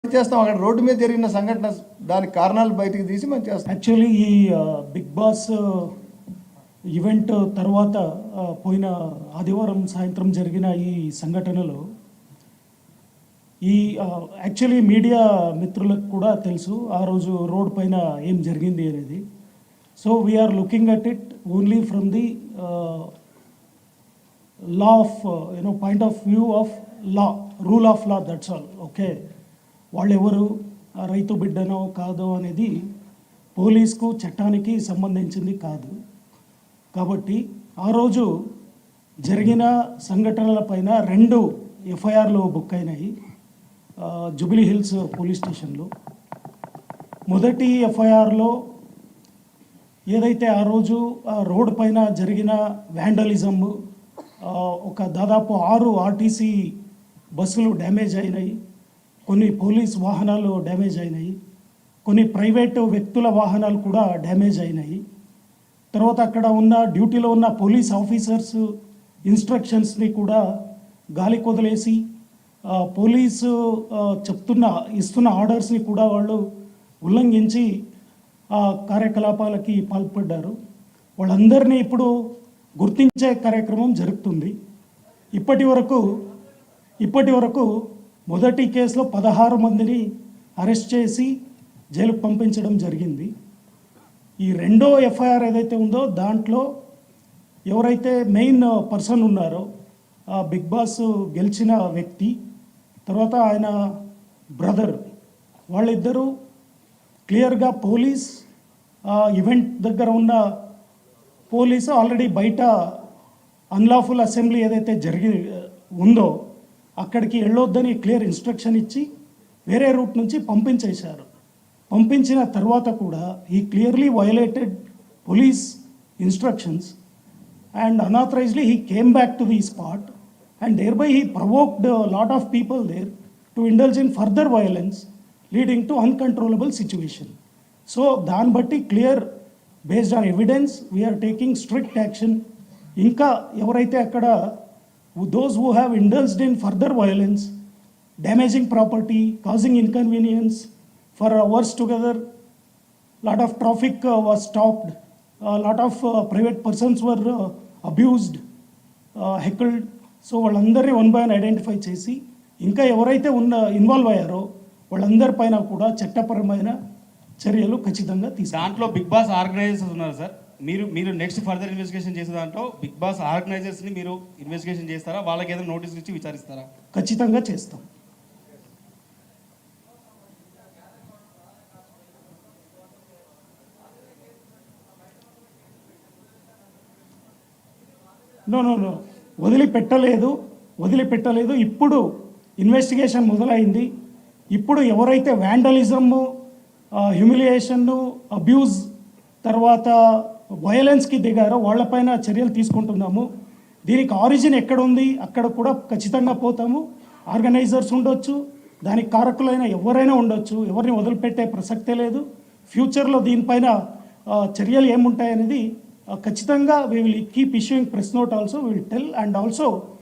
చేస్తాం. అక్కడ రోడ్డు మీద జరిగిన సంఘటన దానికి కారణాలు బయటికి తీసి మనం చేస్తాం. యాక్చువల్లీ ఈ బిగ్ బాస్ ఈవెంట్ తర్వాత పోయిన ఆదివారం సాయంత్రం జరిగిన ఈ సంఘటనలో ఈ యాక్చువల్లీ మీడియా మిత్రులకు కూడా తెలుసు ఆ రోజు రోడ్ పైన ఏం జరిగింది అనేది. So we're looking at it only from the law of point of view of law, rule of law, that's all. Okay, వాళ్ళు ఎవరు, రైతు బిడ్డనో కాదో అనేది పోలీస్కు చట్టానికి సంబంధించింది కాదు. కాబట్టి ఆ రోజు జరిగిన సంఘటనలపైన 2 ఎఫ్ఐఆర్లు బుక్ అయినాయి జూబ్లీ హిల్స్ పోలీస్ స్టేషన్లో. మొదటి ఎఫ్ఐఆర్లో ఏదైతే ఆ రోజు రోడ్ పైన జరిగిన వ్యాండలిజం, ఒక దాదాపు 6 ఆర్టీసీ బస్సులు డ్యామేజ్ అయినాయి, కొన్ని పోలీస్ వాహనాలు డ్యామేజ్ అయినాయి, కొన్ని ప్రైవేటు వ్యక్తుల వాహనాలు కూడా డ్యామేజ్ అయినాయి. తర్వాత అక్కడ ఉన్న డ్యూటీలో ఉన్న పోలీస్ ఆఫీసర్స్ ఇన్స్ట్రక్షన్స్ని కూడా గాలి కొదిలేసి పోలీసు ఇస్తున్న ఆర్డర్స్ని కూడా వాళ్ళు ఉల్లంఘించి కార్యకలాపాలకి పాల్పడ్డారు. వాళ్ళందరినీ ఇప్పుడు గుర్తించే కార్యక్రమం జరుగుతుంది. ఇప్పటి వరకు మొదటి కేసులో 16 మందిని అరెస్ట్ చేసి జైలుకు పంపించడం జరిగింది. ఈ రెండో ఎఫ్ఐఆర్ ఏదైతే ఉందో దాంట్లో ఎవరైతే మెయిన్ పర్సన్ ఉన్నారో బిగ్ బాస్ గెలిచిన వ్యక్తి, తర్వాత ఆయన బ్రదర్, వాళ్ళిద్దరూ క్లియర్గా పోలీస్ ఈవెంట్ దగ్గర ఉన్న పోలీసు ఆల్రెడీ బయట అన్లాఫుల్ అసెంబ్లీ ఏదైతే ఉందో అక్కడికి వెళ్ళొద్దని క్లియర్ ఇన్స్ట్రక్షన్ ఇచ్చి వేరే రూట్ నుంచి పంపించేశారు. పంపించిన తర్వాత కూడా ఈ clearly violated police instructions and unauthorizedly he came back to the spot and thereby he provoked a lot of people there to indulge in further violence leading to uncontrollable situation. So దాన్ని బట్టి clear based on evidence we are taking strict action. ఇంకా ఎవరైతే అక్కడ those who have indulged in further violence, damaging property, causing inconvenience for hours together, lot of traffic was stopped, a lot of private persons were abused, heckled. So వాళ్ళందరినీ 1 by 1 identify చేసి ఇంకా ఎవరైతే involve అయ్యారో వాళ్ళందరిపైన కూడా చట్టపరమైన చర్యలు ఖచ్చితంగా దాంట్లో బిగ్ బాస్ ఆర్గనైజర్స్ ఉన్నారు సార్. మీరు నెక్స్ట్ ఫర్దర్ ఇన్వెస్టిగేషన్ చేసే దాంట్లో బిగ్ బాస్ ఆర్గనైజర్స్ని మీరు ఇన్వెస్టిగేషన్ చేస్తారా? వాళ్ళకి ఏదైనా నోటీస్ ఇచ్చి విచారిస్తారా? ఖచ్చితంగా చేస్తాం. నో వదిలిపెట్టలేదు. ఇప్పుడు ఇన్వెస్టిగేషన్ మొదలైంది. ఇప్పుడు ఎవరైతే వ్యాండలిజము, హ్యూమిలియేషన్ను, అబ్యూజ్, తర్వాత వయలెన్స్కి దిగారో వాళ్ళపైన చర్యలు తీసుకుంటున్నాము. దీనికి ఆరిజిన్ ఎక్కడుంది అక్కడ కూడా ఖచ్చితంగా పోతాము. ఆర్గనైజర్స్ ఉండొచ్చు, దానికి కారకులైన ఎవరైనా ఉండొచ్చు, ఎవరిని వదిలిపెట్టే ప్రసక్తే లేదు. ఫ్యూచర్లో దీనిపైన చర్యలు ఏముంటాయనేది ఖచ్చితంగా we will keep issuing press note also, we will tell, and also